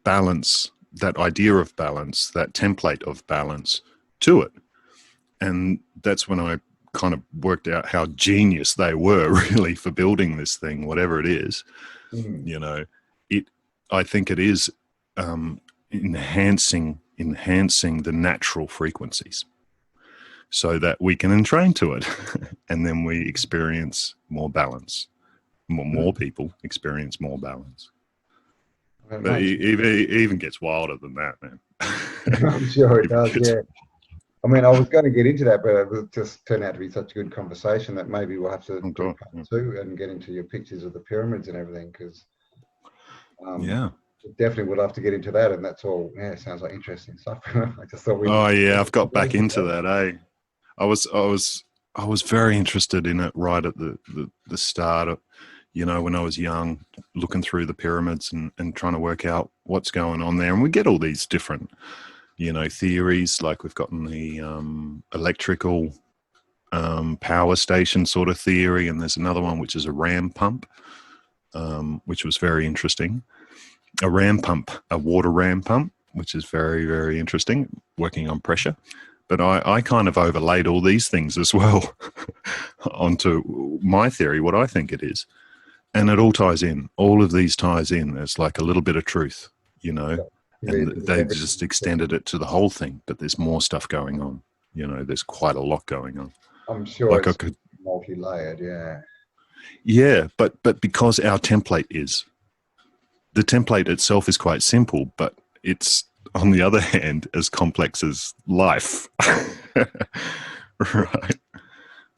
balance, that idea of balance, that template of balance to it. And that's when I kind of worked out how genius they were really for building this thing, whatever it is. I think it is enhancing the natural frequencies so that we can entrain to it and then we experience more balance. More people experience more balance. But it even gets wilder than that, man. I'm sure it does, yeah. I mean, I was going to get into that, but it just turned out to be such a good conversation that maybe we'll have to do part two and get into your pictures of the pyramids and everything, because definitely would love to get into that. And that's all, sounds like interesting stuff. I just thought I've got back into that, eh? I was very interested in it right at the start of, when I was young, looking through the pyramids and trying to work out what's going on there. And we get all these different, theories, like we've gotten the electrical power station sort of theory. And there's another one, which is a ram pump, which was very interesting. A water ram pump, which is very, very interesting, working on pressure. But I kind of overlaid all these things as well onto my theory, what I think it is. And it all ties in. All of these ties in. There's like a little bit of truth, and they just extended it to the whole thing. But there's more stuff going on. There's quite a lot going on. I'm sure it's multi-layered, yeah. Yeah, but because our template the template itself is quite simple, but it's, on the other hand, as complex as life. Right.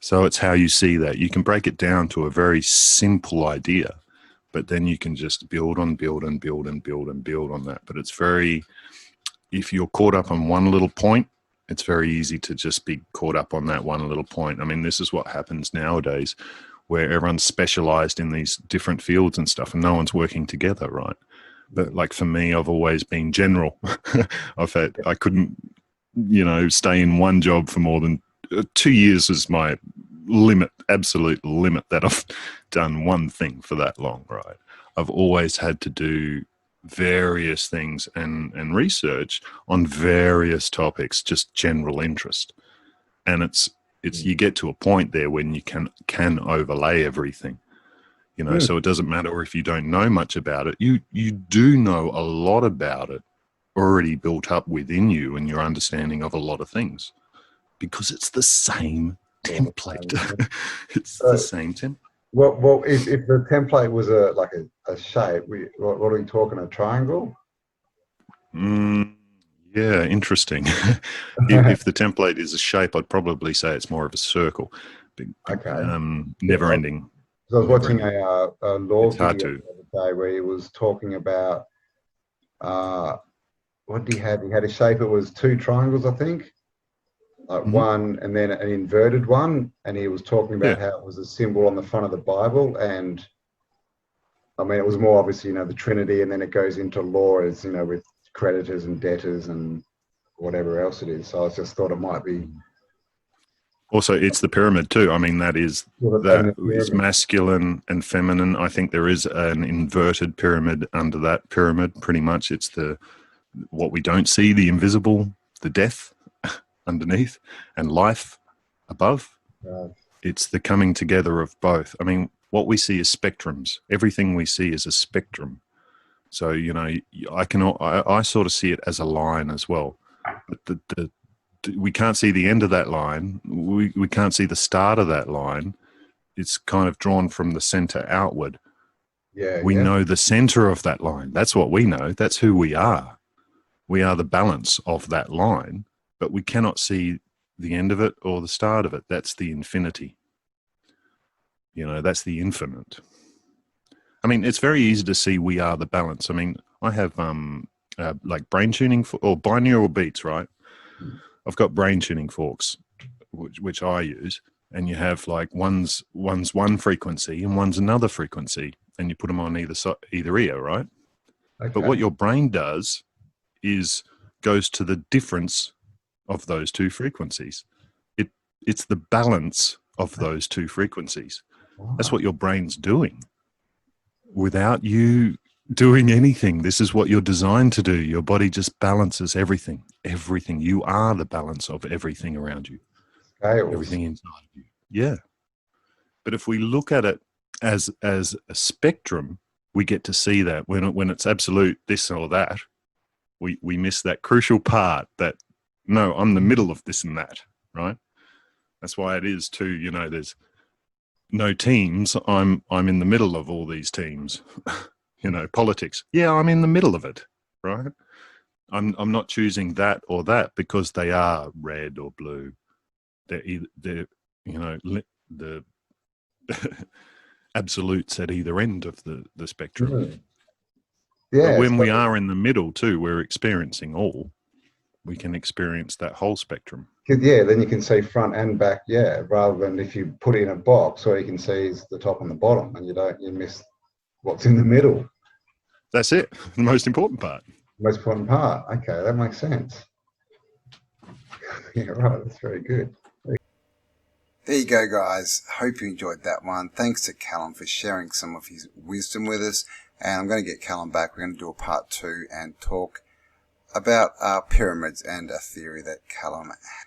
So it's how you see that. You can break it down to a very simple idea, but then you can just build on that. But it's if you're caught up on one little point, it's very easy to just be caught up on that one little point. I mean, this is what happens nowadays, where everyone's specialized in these different fields and stuff, and no one's working together, right? But like for me, I've always been general. I couldn't, stay in one job for more than 2 years is my limit, absolute limit, that I've done one thing for that long, right? I've always had to do various things and research on various topics, just general interest. And it's you get to a point there when you can overlay everything, so it doesn't matter if you don't know much about it. You do know a lot about it already built up within you and your understanding of a lot of things, because it's the same template. It's the same template. Well, if the template was a shape, what are we talking? A triangle? Yeah, interesting. If the template is a shape, I'd probably say it's more of a circle. Okay. Never ending. So I was watching Never-ending. a law It's hard video to. the other day where he was talking about what did he have? He had a shape. It was two triangles, I think, like one and then an inverted one. And he was talking about Yeah. how it was a symbol on the front of the Bible. And I mean, it was more obviously, the Trinity, and then it goes into law as, with creditors and debtors and whatever else it is. So I just thought it might be. Also, it's the pyramid too. I mean, that is masculine and feminine. I think there is an inverted pyramid under that pyramid. Pretty much, it's what we don't see, the invisible, the death underneath, and life above. It's the coming together of both. I mean, what we see is spectrums. Everything we see is a spectrum. So, I sort of see it as a line as well. But we can't see the end of that line. We can't see the start of that line. It's kind of drawn from the center outward. We know the center of that line. That's what we know. That's who we are. We are the balance of that line, but we cannot see the end of it or the start of it. That's the infinity. That's the infinite. I mean, it's very easy to see we are the balance. I mean, I have like brain tuning or binaural beats, right? I've got brain tuning forks, which I use, and you have like one's one frequency and one's another frequency, and you put them on either ear, right? Okay. But what your brain does is goes to the difference of those two frequencies. It's the balance of those two frequencies. Wow. That's what your brain's doing. Without you doing anything, this is what you're designed to do. Your body just balances everything. Everything. You are the balance of everything around you. Everything inside of you. Yeah. But if we look at it as a spectrum, we get to see that when it's absolute this or that, we miss that crucial part that, no, I'm the middle of this and that, right? That's why it is too, there's no teams. I'm in the middle of all these teams. Politics. Yeah, I'm in the middle of it, right? I'm not choosing that or that because they are red or blue. They're the absolutes at either end of the spectrum. Mm. Yeah. But when we are in the middle too, we're experiencing all. We can experience that whole spectrum. Yeah, then you can see front and back, rather than if you put it in a box, all you can see is the top and the bottom, and you miss what's in the middle. That's it, the most important part. Most important part. Okay, that makes sense. Yeah, right, that's very good. There you go, guys. Hope you enjoyed that one. Thanks to Kallum for sharing some of his wisdom with us. And I'm going to get Kallum back. We're going to do a part 2 and talk about pyramids and a theory that Kallum had.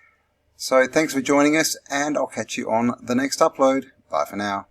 So thanks for joining us, and I'll catch you on the next upload. Bye for now.